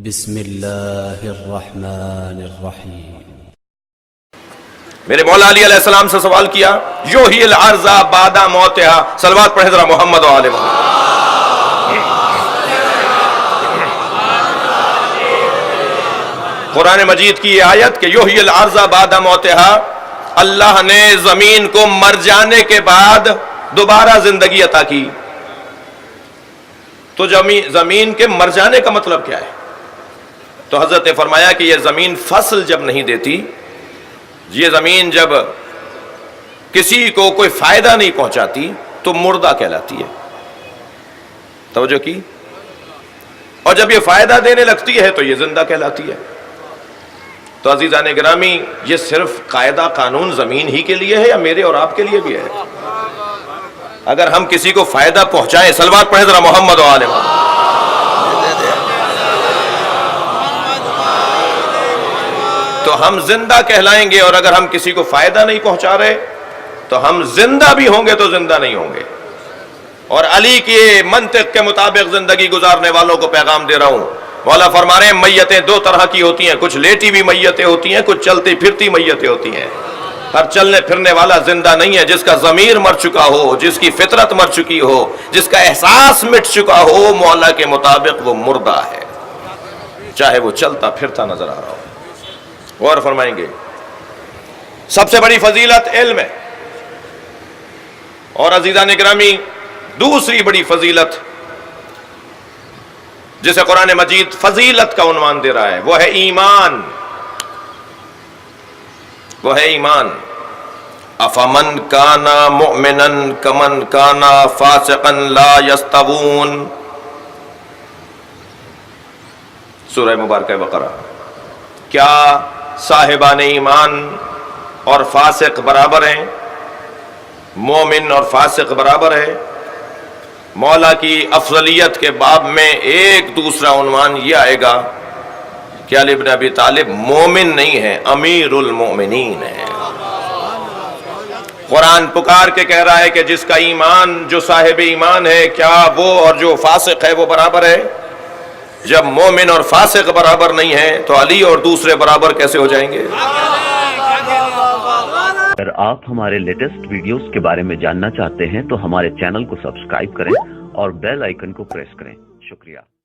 بسم اللہ الرحمن الرحیم۔ میرے مولا علی علیہ السلام سے سوال کیا، یوحی الارض بعد موتہا، صلوات پڑھیں ذرا محمد و آل محمد۔ قرآن مجید کی یہ آیت کہ یوحی الارض بعد موتہا، اللہ نے زمین کو مر جانے کے بعد دوبارہ زندگی عطا کی۔ تو زمین کے مر جانے کا مطلب کیا ہے؟ تو حضرت نے فرمایا کہ یہ زمین فصل جب نہیں دیتی، یہ زمین جب کسی کو کوئی فائدہ نہیں پہنچاتی تو مردہ کہلاتی ہے۔ توجہ کی؟ اور جب یہ فائدہ دینے لگتی ہے تو یہ زندہ کہلاتی ہے۔ تو عزیزان گرامی، یہ صرف قاعدہ قانون زمین ہی کے لیے ہے یا میرے اور آپ کے لیے بھی ہے؟ اگر ہم کسی کو فائدہ پہنچائیں، صلوات پڑھیں ذرا محمد و آل محمد، تو ہم زندہ کہلائیں گے، اور اگر ہم کسی کو فائدہ نہیں پہنچا رہے تو ہم زندہ بھی ہوں گے تو زندہ نہیں ہوں گے۔ اور علی کے منطق کے مطابق زندگی گزارنے والوں کو پیغام دے رہا ہوں، مولا فرما رہے ہیں میتیں دو طرح کی ہوتی ہیں، کچھ لیٹی بھی میتیں ہوتی ہیں، کچھ چلتی پھرتی میتیں ہوتی ہیں۔ ہر چلنے پھرنے والا زندہ نہیں ہے۔ جس کا ضمیر مر چکا ہو، جس کی فطرت مر چکی ہو، جس کا احساس مٹ چکا ہو، مولا کے مطابق وہ مردہ ہے، چاہے وہ چلتا پھرتا نظر آ رہا ہو۔ غور فرمائیں گے، سب سے بڑی فضیلت علم ہے۔ اور عزیزان گرامی، دوسری بڑی فضیلت جسے قرآن مجید فضیلت کا عنوان دے رہا ہے، وہ ہے ایمان۔ وہ ہے ایمان۔ افمن کانا مؤمنا کمن کانا فاسقا لا یستوون، سورہ مبارکہ بقرہ۔ کیا صاحبان ایمان اور فاسق برابر ہیں؟ مومن اور فاسق برابر ہے؟ مولا کی افضلیت کے باب میں ایک دوسرا عنوان یہ آئے گا کہ علی بن ابی طالب مومن نہیں ہے، امیر المؤمنین ہے۔ قرآن پکار کے کہہ رہا ہے کہ جس کا ایمان، جو صاحب ایمان ہے، کیا وہ اور جو فاسق ہے وہ برابر ہے؟ جب مومن اور فاسق برابر نہیں ہے تو علی اور دوسرے برابر کیسے ہو جائیں گے؟ اگر آپ ہمارے لیٹسٹ ویڈیوز کے بارے میں جاننا چاہتے ہیں تو ہمارے چینل کو سبسکرائب کریں اور بیل آئیکن کو پریس کریں۔ شکریہ۔